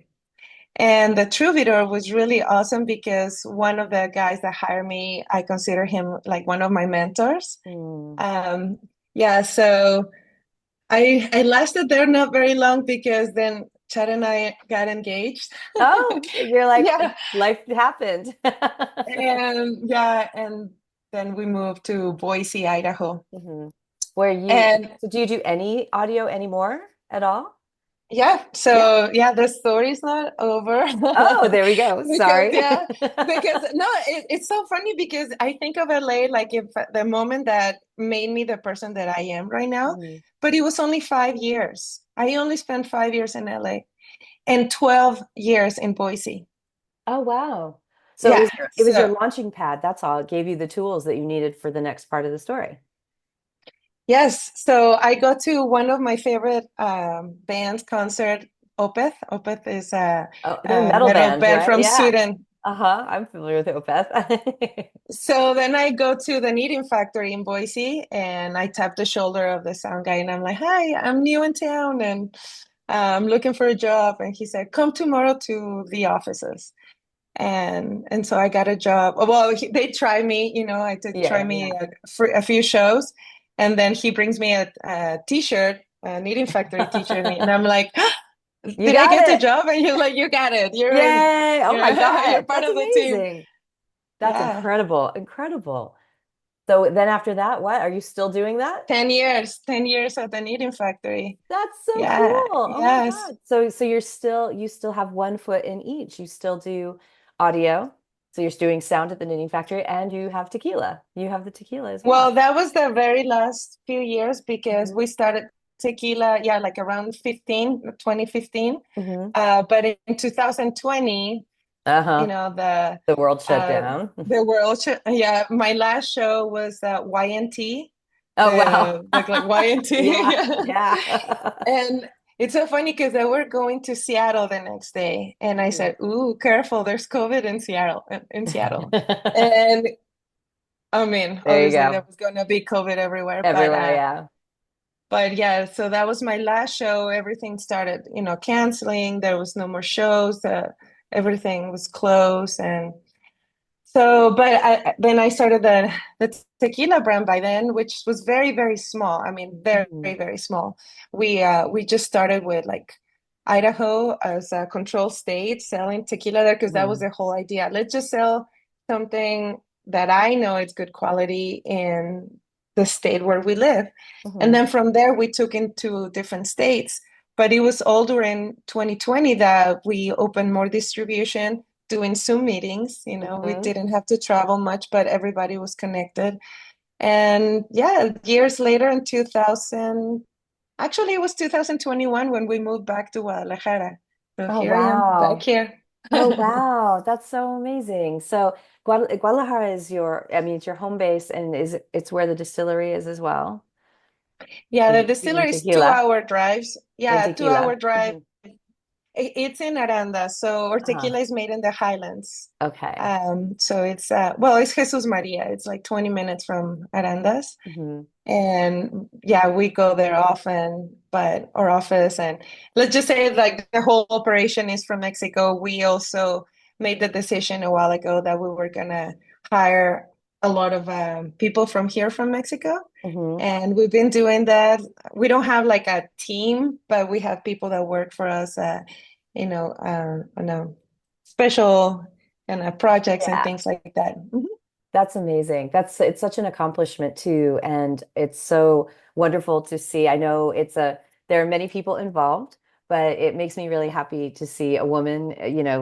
Speaker 2: And the Troubadour was really awesome because one of the guys that hired me, I consider him like one of my mentors.
Speaker 3: Mm.
Speaker 2: Um, yeah, so I lasted there not very long because then Chad and I got engaged.
Speaker 3: Oh, you're like,
Speaker 2: Yeah,
Speaker 3: life happened.
Speaker 2: and then we moved to Boise, Idaho.
Speaker 3: Mhm. Where you,
Speaker 2: And
Speaker 3: so do you do any audio anymore at all?
Speaker 2: yeah,
Speaker 3: Yeah.
Speaker 2: so yeah, the story's not over.
Speaker 3: Oh, there we go.
Speaker 2: Because
Speaker 3: Sorry.
Speaker 2: yeah, because no, it's so funny because I think of LA like if the moment that made me the person that I am right now,
Speaker 3: Mhm.
Speaker 2: but it was only 5 years. I only spent 5 years in LA and 12 years in Boise.
Speaker 3: Oh, wow. So
Speaker 2: Yeah.
Speaker 3: it was your
Speaker 2: So
Speaker 3: launching pad. That's all. It gave you the tools that you needed for the next part of the story.
Speaker 2: yes. So I go to one of my favorite band's concert, Opeth. Opeth is
Speaker 3: Oh, they're
Speaker 2: a
Speaker 3: metal
Speaker 2: metal
Speaker 3: bands,
Speaker 2: band
Speaker 3: right?
Speaker 2: from
Speaker 3: Yeah.
Speaker 2: Sweden.
Speaker 3: Uh-huh. I'm familiar with Opeth.
Speaker 2: So then I go to the Knitting Factory in Boise and I tap the shoulder of the sound guy and I'm like, "Hi, I'm new in town and I'm looking for a job." And he said, "Come tomorrow to the offices." And so I got a job. Well, they try me, I did try
Speaker 3: Yeah,
Speaker 2: me
Speaker 3: yeah.
Speaker 2: for a few shows, and then he brings me a t-shirt, a Knitting Factory t-shirt, and I'm like,
Speaker 3: You
Speaker 2: "Did I
Speaker 3: got
Speaker 2: get the
Speaker 3: it.
Speaker 2: job?" And he's like, "You got it. You're in,
Speaker 3: Yay. Oh my
Speaker 2: you're
Speaker 3: God.
Speaker 2: part
Speaker 3: That's
Speaker 2: of the team."
Speaker 3: amazing. That's
Speaker 2: Yeah.
Speaker 3: incredible. Incredible. So then after that, what? Are you still doing that?
Speaker 2: 10 years at the Knitting Factory.
Speaker 3: That's so
Speaker 2: Yeah.
Speaker 3: cool. Oh my
Speaker 2: Yes.
Speaker 3: God. So you still have one foot in each. You still do audio. So you're doing sound at the Knitting Factory and you have tequila. You have the tequila as well.
Speaker 2: Well, that was the very last few years because
Speaker 3: Hmm.
Speaker 2: we started tequila, yeah, like around 2015.
Speaker 3: Hmm.
Speaker 2: But in 2020,
Speaker 3: Uh-huh.
Speaker 2: the
Speaker 3: The world shut
Speaker 2: uh,
Speaker 3: down.
Speaker 2: the world, yeah, my last show was YNT,
Speaker 3: Oh wow.
Speaker 2: the like YNT,
Speaker 3: Yeah,
Speaker 2: yeah.
Speaker 3: yeah.
Speaker 2: And it's so funny because they were going to Seattle the next day, and I
Speaker 3: Mhm.
Speaker 2: said, "Ooh, careful! There's COVID in Seattle." In Seattle, and I mean,
Speaker 3: There you
Speaker 2: obviously there
Speaker 3: go.
Speaker 2: was gonna be COVID everywhere,
Speaker 3: Everywhere, yeah.
Speaker 2: but yeah, so that was my last show. Everything started, canceling. There was no more shows. Everything was closed, and so, but then I started the tequila brand by then, which was very, very small. I mean, very,
Speaker 3: Mhm.
Speaker 2: very small. We just started with like Idaho as a control state selling tequila there because that was
Speaker 3: Mhm.
Speaker 2: the whole idea. Let's just sell something that I know is good quality in the state where we live. And
Speaker 3: Mhm.
Speaker 2: then from there we took into different states. But it was all during 2020 that we opened more distribution doing Zoom meetings. We
Speaker 3: Mhm.
Speaker 2: didn't have to travel much, but everybody was connected. And yeah, years later in 2000, actually, it was 2021 when we moved back to Guadalajara. So
Speaker 3: Oh
Speaker 2: here I am back
Speaker 3: wow.
Speaker 2: here.
Speaker 3: Oh wow. That's so amazing. So Guadalajara is I mean, it's your home base and it's where the distillery is as well.
Speaker 2: Yeah, the
Speaker 3: Doing
Speaker 2: distillery is two
Speaker 3: tequila
Speaker 2: hour drives.
Speaker 3: and
Speaker 2: Yeah, 2 hour
Speaker 3: tequila.
Speaker 2: drive.
Speaker 3: Hmm.
Speaker 2: It's in Aranda, so our
Speaker 3: Uh-huh.
Speaker 2: tequila is made in the highlands.
Speaker 3: Okay.
Speaker 2: So it's Jesus Maria. It's like 20 minutes from Arandas.
Speaker 3: Hmm.
Speaker 2: And yeah, we go there often, but our office, and let's just say like the whole operation is from Mexico. We also made the decision a while ago that we were gonna hire a lot of people from here from Mexico.
Speaker 3: Hmm.
Speaker 2: And we've been doing that. We don't have like a team, but we have people that work for us, on a special kind of projects and
Speaker 3: Yeah.
Speaker 2: things like that. Mhm.
Speaker 3: That's amazing. It's such an accomplishment too, and it's so wonderful to see. I know there are many people involved, but it makes me really happy to see a woman,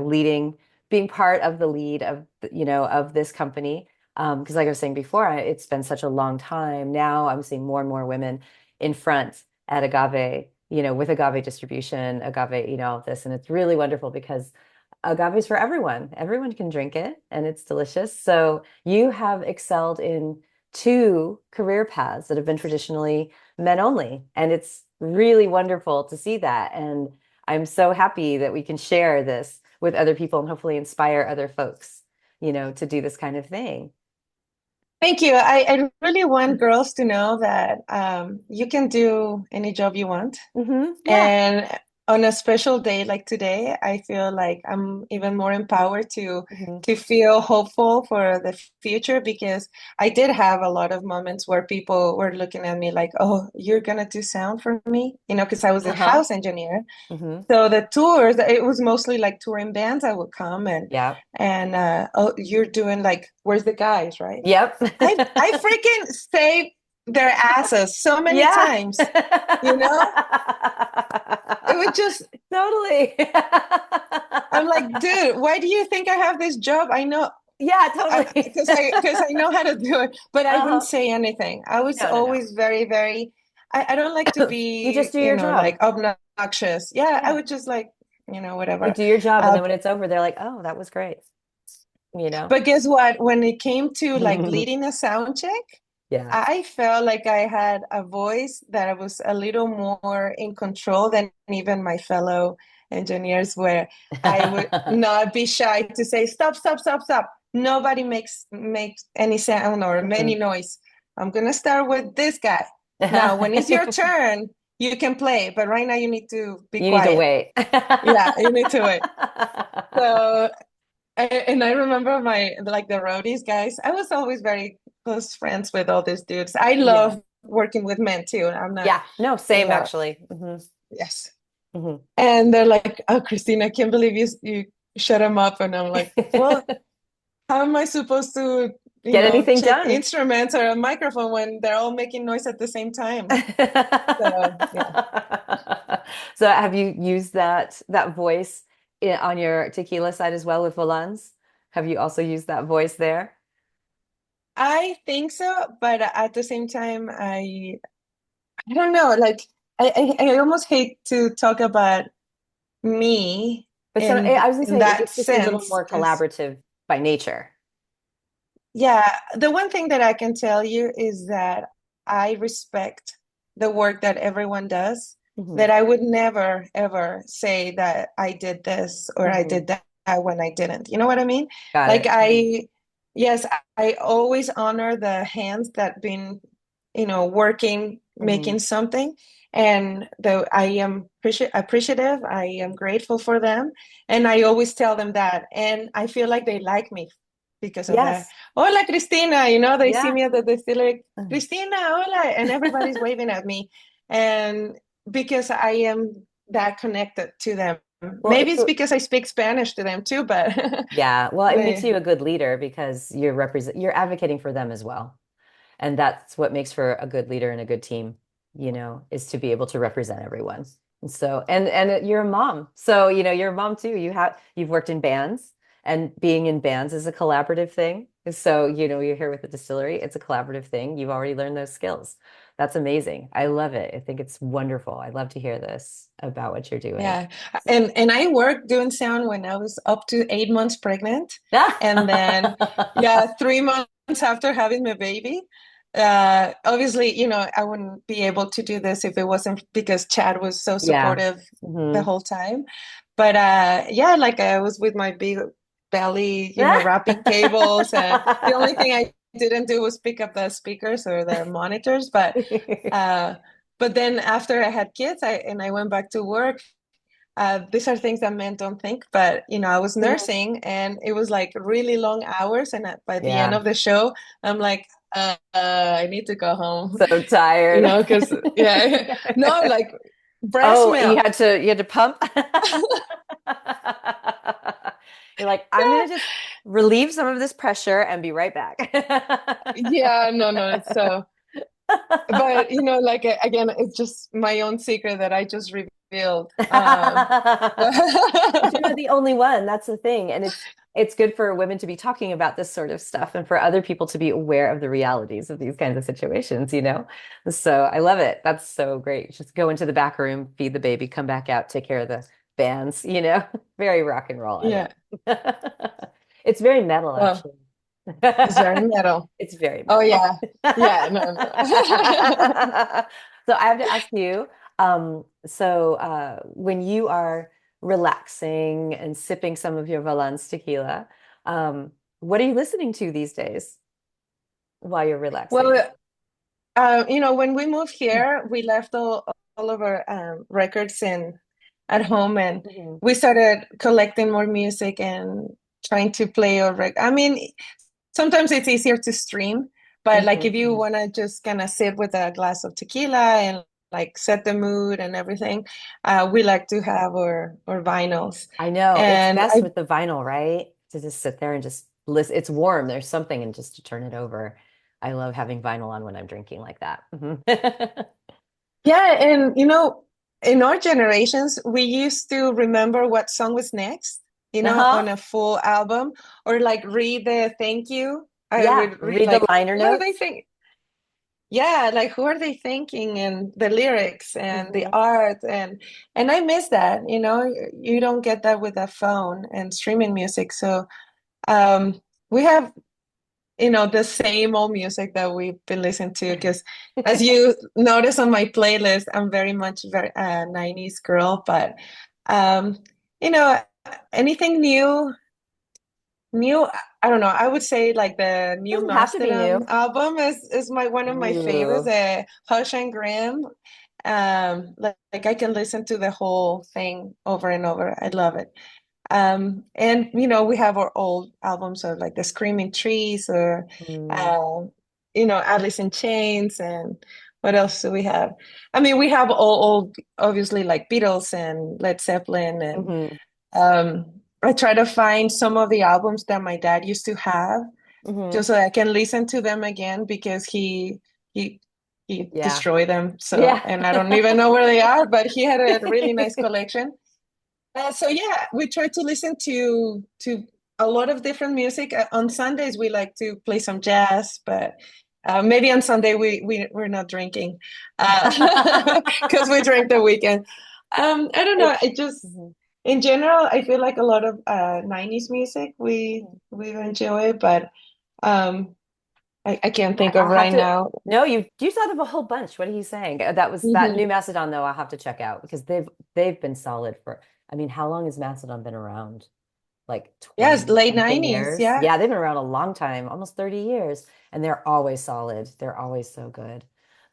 Speaker 3: leading, being part of the lead of, of this company. Because like I was saying before, it's been such a long time. Now I'm seeing more and more women in front at Agave, with agave distribution, agave, all of this, and it's really wonderful because agave is for everyone. Everyone can drink it and it's delicious. So you have excelled in two career paths that have been traditionally men only. And it's really wonderful to see that. And I'm so happy that we can share this with other people and hopefully inspire other folks, to do this kind of thing.
Speaker 2: Thank you. I really want girls to know that you can do any job you want.
Speaker 3: Yeah.
Speaker 2: And on a special day like today, I feel like I'm even more empowered to
Speaker 3: Hmm.
Speaker 2: to feel hopeful for the future because I did have a lot of moments where people were looking at me like, "Oh, you're gonna do sound for me?" Because I was a
Speaker 3: Uh-huh.
Speaker 2: house engineer.
Speaker 3: Hmm.
Speaker 2: So the tours, it was mostly like touring bands that would come
Speaker 3: Yeah.
Speaker 2: and oh, you're doing like, where's the guys, right?
Speaker 3: Yep.
Speaker 2: I freaking saved their asses so many
Speaker 3: Yeah.
Speaker 2: times, you know? It was just,
Speaker 3: Totally.
Speaker 2: I'm like, dude, why do you think I have this job? I know,
Speaker 3: Yeah, totally.
Speaker 2: because I know how to do it, but I wouldn't
Speaker 3: Uh-huh.
Speaker 2: say anything. I was
Speaker 3: No, no, no.
Speaker 2: always very, very, I don't like to
Speaker 3: You just
Speaker 2: be,
Speaker 3: do your
Speaker 2: like
Speaker 3: job.
Speaker 2: obnoxious. Yeah, I
Speaker 3: Yeah.
Speaker 2: would just like,
Speaker 3: You
Speaker 2: whatever.
Speaker 3: do your job, and
Speaker 2: Uh,
Speaker 3: then when it's over, they're like, "Oh, that was great." You know?
Speaker 2: but guess what? When it came to like leading a sound check,
Speaker 3: Yeah.
Speaker 2: I felt like I had a voice that was a little more in control than even my fellow engineers, where I would not be shy to say, stop, stop, stop, stop. Nobody makes any sound or any noise. I'm gonna start with this guy. Now, when it's your turn, you can play, but right now you need to be
Speaker 3: You need to
Speaker 2: quiet.
Speaker 3: wait.
Speaker 2: Yeah, you need to wait. So and I remember like the roadies guys. I was always very close friends with all these dudes. I
Speaker 3: Yeah.
Speaker 2: love working with men too. I'm not,
Speaker 3: Yeah. No,
Speaker 2: you
Speaker 3: same
Speaker 2: know,
Speaker 3: actually.
Speaker 2: yes.
Speaker 3: Hmm.
Speaker 2: And they're like, "Oh, Cristina, I can't believe you shut him up." And I'm like, "Well, how am I supposed to,
Speaker 3: Get anything
Speaker 2: check
Speaker 3: done.
Speaker 2: instruments or a microphone when they're all making noise at the same time?" So yeah.
Speaker 3: So have you used that voice on your tequila side as well with Valens? Have you also used that voice there?
Speaker 2: I think so, but at the same time, I don't know, like I almost hate to talk about me
Speaker 3: But so
Speaker 2: in
Speaker 3: I was gonna
Speaker 2: in
Speaker 3: say
Speaker 2: that
Speaker 3: it's just a little
Speaker 2: sense,
Speaker 3: more
Speaker 2: because
Speaker 3: collaborative by nature.
Speaker 2: yeah, the one thing that I can tell you is that I respect the work that everyone does,
Speaker 3: Hmm.
Speaker 2: that I would never ever say that I did this or I
Speaker 3: Hmm.
Speaker 2: did that when I didn't. You know what I mean?
Speaker 3: Got
Speaker 2: Like
Speaker 3: it. Hmm.
Speaker 2: yes, I always honor the hands that been, working,
Speaker 3: Hmm.
Speaker 2: making something. And though I am appreciative, I am grateful for them. And I always tell them that. And I feel like they like me because of that.
Speaker 3: Yes.
Speaker 2: Hola, Cristina. They see
Speaker 3: Yeah.
Speaker 2: me at the distillery. Cristina, hola. And everybody's waving at me. And because I am that connected to them.
Speaker 3: Well,
Speaker 2: Maybe it's because I speak Spanish to them too, but
Speaker 3: yeah. Well, it makes
Speaker 2: they,
Speaker 3: you a good leader because you're advocating for them as well. And that's what makes for a good leader and a good team, is to be able to represent everyone. And so, and you're a mom. So, you're a mom too. You've worked in bands, and being in bands is a collaborative thing. So, you're here with the distillery, it's a collaborative thing. You've already learned those skills. That's amazing. I love it. I think it's wonderful. I love to hear this about what you're doing.
Speaker 2: yeah. And I worked doing sound when I was up to 8 months pregnant. And then, yeah, 3 months after having my baby. Obviously, I wouldn't be able to do this if it wasn't because Chad was so
Speaker 3: Yeah.
Speaker 2: supportive the
Speaker 3: Hmm.
Speaker 2: whole time. But yeah, like I was with my big belly, wrapping cables. And the only thing I didn't do was pick up the speakers or the monitors. Uh, but then after I had kids, I went back to work. These are things that men don't think, but I was
Speaker 3: Mhm.
Speaker 2: nursing and it was like really long hours. And by the end
Speaker 3: Yeah.
Speaker 2: of the show, I'm like, I need to go home,
Speaker 3: So tired.
Speaker 2: because yeah, no, like breast
Speaker 3: Oh, you
Speaker 2: milk.
Speaker 3: had to you had to pump? You're like, I'm gonna just relieve some of this pressure and be right back.
Speaker 2: Yeah, no, no, it's so. But like again, it's just my own secret that I just revealed.
Speaker 3: But you're not the only one. That's the thing. And it's good for women to be talking about this sort of stuff and for other people to be aware of the realities of these kinds of situations. So I love it. That's so great. Just go into the back room, feed the baby, come back out, take care of the bands. Very rock and roll. I love
Speaker 2: Yeah,
Speaker 3: it. It's very metal,
Speaker 2: well,
Speaker 3: actually.
Speaker 2: it's very metal.
Speaker 3: It's very
Speaker 2: Oh
Speaker 3: metal.
Speaker 2: yeah, yeah, no, no.
Speaker 3: So I have to ask you, when you are relaxing and sipping some of your Valence tequila, what are you listening to these days while you're relaxing?
Speaker 2: Well, when we moved here, we left all of our records in at home, and
Speaker 3: Mhm.
Speaker 2: we started collecting more music and trying to play or I mean, sometimes it's easier to stream, but like
Speaker 3: Mhm.
Speaker 2: if you
Speaker 3: Mhm.
Speaker 2: want to just kind of sit with a glass of tequila and like set the mood and everything, we like to have our vinyls.
Speaker 3: I know it's
Speaker 2: And
Speaker 3: best with the vinyl, right? To just sit there and just listen. It's warm. There's something, and just to turn it over. I love having vinyl on when I'm drinking like that. Mhm.
Speaker 2: yeah, and in our generations, we used to remember what song was next,
Speaker 3: Uh-huh.
Speaker 2: on a full album, or like read the thank you. I
Speaker 3: Yeah,
Speaker 2: would read
Speaker 3: read the
Speaker 2: like,
Speaker 3: liner
Speaker 2: what do they
Speaker 3: notes.
Speaker 2: think? yeah, like who are they thinking, and the lyrics and the
Speaker 3: Hmm.
Speaker 2: art, and I miss that, you know, you don't get that with a phone and streaming music. So we have, you know, the same old music that we've been listening to, because as you notice on my playlist, I'm very much very 90s girl, but um, you know, anything new, I don't know. I would say like the new
Speaker 3: Doesn't have to be
Speaker 2: Mastodon
Speaker 3: new.
Speaker 2: album is my one of my favorites,
Speaker 3: Ooh.
Speaker 2: Hush and Grim. Like I can listen to the whole thing over and over. I love it. And you know, we have our old albums of like the Screaming Trees, or
Speaker 3: Mm.
Speaker 2: uh, you know, Alice in Chains, and what else do we have? I mean, we have all old, obviously, like Beatles and Led Zeppelin, and
Speaker 3: Hmm.
Speaker 2: um, I try to find some of the albums that my dad used to have,
Speaker 3: Hmm.
Speaker 2: just so I can listen to them again, because he he
Speaker 3: Yeah.
Speaker 2: destroyed them. So,
Speaker 3: Yeah.
Speaker 2: and I don't even know where they are, but he had a really nice collection. So yeah, we try to listen to a lot of different music. On Sundays, we like to play some jazz, but maybe on Sunday we're not drinking, because we drink the weekend. I don't know.
Speaker 3: It,
Speaker 2: It just,
Speaker 3: mhm.
Speaker 2: in general, I feel like a lot of 90s music
Speaker 3: Mhm.
Speaker 2: we enjoy, but um, I can't
Speaker 3: Yeah,
Speaker 2: think of
Speaker 3: I'll have
Speaker 2: right
Speaker 3: to.
Speaker 2: now.
Speaker 3: No, you thought of a whole bunch. What are you saying? That was that new
Speaker 2: Mhm.
Speaker 3: Macedon though. I'll have to check out because they've been solid for. I mean, how long has Macedon been around? Like
Speaker 2: Yes,
Speaker 3: 20
Speaker 2: late
Speaker 3: something
Speaker 2: 90s.
Speaker 3: years.
Speaker 2: Yeah.
Speaker 3: Yeah, they've been around a long time, almost 30 years, and they're always solid. They're always so good.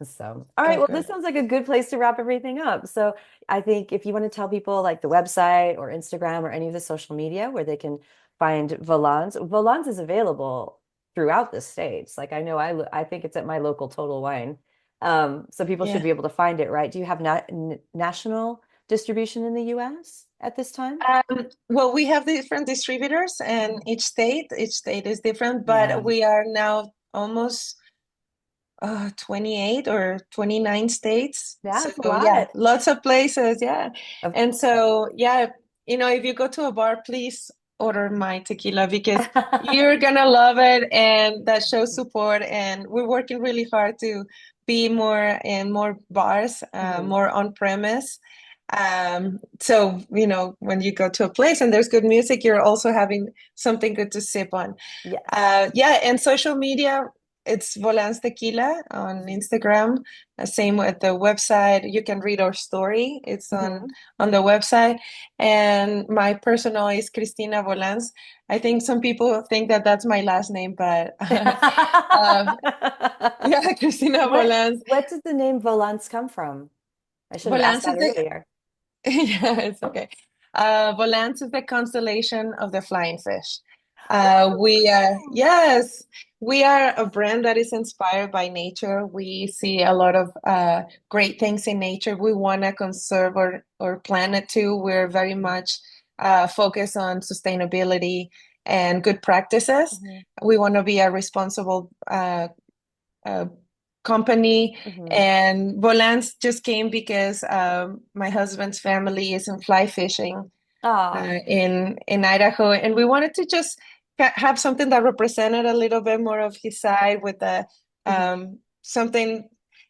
Speaker 3: So, all right,
Speaker 2: So
Speaker 3: well, this
Speaker 2: good.
Speaker 3: sounds like a good place to wrap everything up. So, I think if you want to tell people like the website or Instagram or any of the social media where they can find Volans, Volans is available throughout the states. Like I know I think it's at my local Total Wine. So people should
Speaker 2: Yeah.
Speaker 3: be able to find it, right? Do you have na national distribution in the US at this time?
Speaker 2: Well, we have different distributors, and each state is different,
Speaker 3: Yeah.
Speaker 2: but we are now almost 28 or 29 states.
Speaker 3: Yeah,
Speaker 2: So
Speaker 3: it's a
Speaker 2: yeah,
Speaker 3: lot.
Speaker 2: lots of places, yeah.
Speaker 3: Of
Speaker 2: And so yeah, you know, if you go to a bar, please order my tequila, because you're gonna love it, and that shows support. And we're working really hard to be more in more bars,
Speaker 3: Mhm.
Speaker 2: more on premise. So you know, when you go to a place and there's good music, you're also having something good to sip on.
Speaker 3: Yes.
Speaker 2: Yeah, and social media, it's Volans Tequila on
Speaker 3: Mhm.
Speaker 2: Instagram. Same with the website. You can read our story. It's
Speaker 3: Mhm.
Speaker 2: on the website. And my personal is Cristina Volans. I think some people think that that's my last name, but yeah, Cristina Volans.
Speaker 3: What did the name Volants come from? I should have asked
Speaker 2: Volans
Speaker 3: that
Speaker 2: is the
Speaker 3: earlier.
Speaker 2: yeah, it's okay. Volans is the constellation of the flying fish.
Speaker 3: Oh.
Speaker 2: Yes, we are a brand that is inspired by nature. We see a lot of great things in nature. We want to conserve our planet too. We're very much focused on sustainability and good practices.
Speaker 3: Mhm.
Speaker 2: We want to be a responsible uh, company.
Speaker 3: Mhm.
Speaker 2: And Volans just came because my husband's family is in fly fishing
Speaker 3: Ah.
Speaker 2: in Idaho, and we wanted to just have something that represented a little bit more of his side, with the
Speaker 3: Mhm.
Speaker 2: something.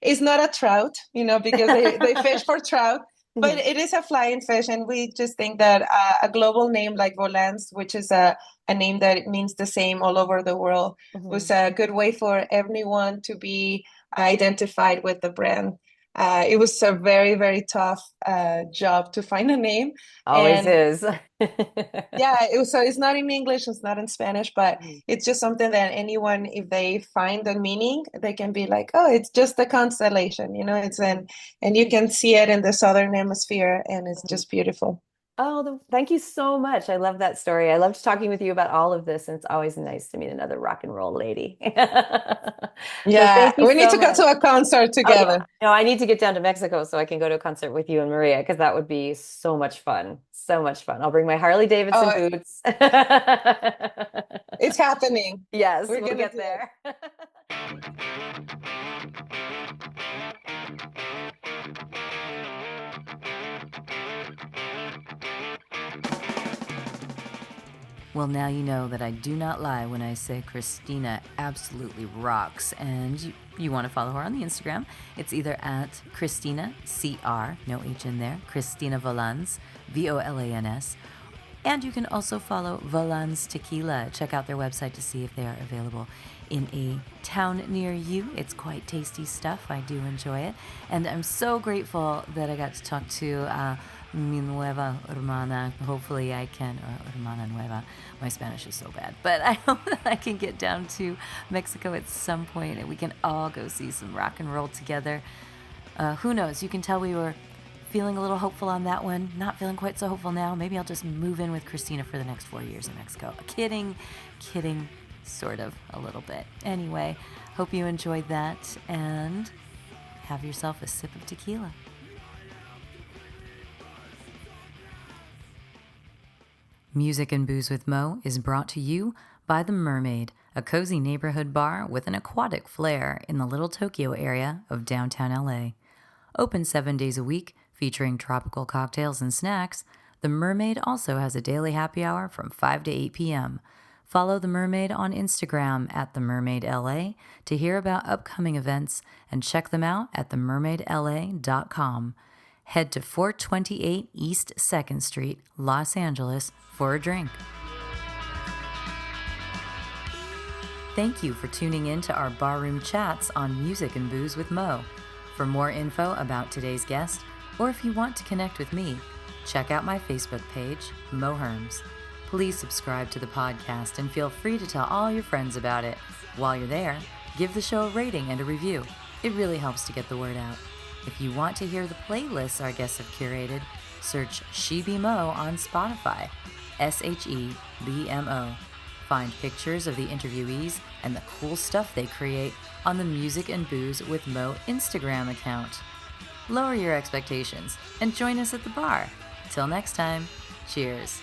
Speaker 2: It's not a trout, you know, because they fish for trout, but
Speaker 3: Mhm.
Speaker 2: it is a flying fish, and we just think that a global name like Volans, which is a name that means the same all over the world, was
Speaker 3: Mhm.
Speaker 2: a good way for everyone to be identified with the brand. It was a very, very tough job to find a name.
Speaker 3: Always
Speaker 2: And
Speaker 3: is.
Speaker 2: yeah, so it's not in English, it's not in Spanish, but
Speaker 3: Mhm.
Speaker 2: it's just something that anyone, if they find the meaning, they can be like, oh, it's just a constellation, you know,
Speaker 3: Mhm.
Speaker 2: and you can see it in the southern hemisphere, and it's
Speaker 3: Mhm.
Speaker 2: just beautiful.
Speaker 3: Oh, thank you so much. I love that story. I loved talking with you about all of this, and it's always nice to meet another rock and roll lady. So
Speaker 2: Yeah,
Speaker 3: thank you
Speaker 2: we need
Speaker 3: so
Speaker 2: to go
Speaker 3: much.
Speaker 2: to a concert
Speaker 3: Oh yeah.
Speaker 2: together.
Speaker 3: No, I need to get down to Mexico so I can go to a concert with you and Maria because that would be so much fun. So much fun. I'll bring my Harley Davidson
Speaker 2: Oh,
Speaker 3: boots.
Speaker 2: it's happening.
Speaker 3: Yes,
Speaker 2: We're
Speaker 3: we'll
Speaker 2: gonna
Speaker 3: get
Speaker 2: do it.
Speaker 3: there.
Speaker 1: Well, now you know that I do not lie when I say Cristina absolutely rocks. And you want to follow her on the Instagram. It's either at Cristina, C-R, no H in there, Cristina Volans, V-O-L-A-N-S. And you can also follow Volans Tequila. Check out their website to see if they are available in a town near you. It's quite tasty stuff. I do enjoy it. And I'm so grateful that I got to talk to mi nueva hermana. Hopefully I can, hermana nueva. My Spanish is so bad. But I hope that I can get down to Mexico at some point and we can all go see some rock and roll together. Who knows? You can tell we were feeling a little hopeful on that one. Not feeling quite so hopeful now. Maybe I'll just move in with Cristina for the next 4 years in Mexico. Kidding, sort of, a little bit. Anyway, hope you enjoyed that and have yourself a sip of tequila. Music and Booze with Mo is brought to you by The Mermaid, a cozy neighborhood bar with an aquatic flair in the Little Tokyo area of downtown LA. Open 7 days a week, featuring tropical cocktails and snacks, The Mermaid also has a daily happy hour from 5 to 8 p.m. Follow The Mermaid on Instagram at TheMermaidLA to hear about upcoming events and check them out at themermaidla.com. Head to 428 East 2nd Street, Los Angeles for a drink. Thank you for tuning in to our barroom chats on Music and Booze with Mo. For more info about today's guest, or if you want to connect with me, check out my Facebook page, Mo Herms. Please subscribe to the podcast and feel free to tell all your friends about it. While you're there, give the show a rating and a review. It really helps to get the word out. If you want to hear the playlists our guests have curated, search She Be Mo on Spotify, SHEBMO. Find pictures of the interviewees and the cool stuff they create on the Music and Booze with Mo Instagram account. Lower your expectations and join us at the bar. Till next time, cheers.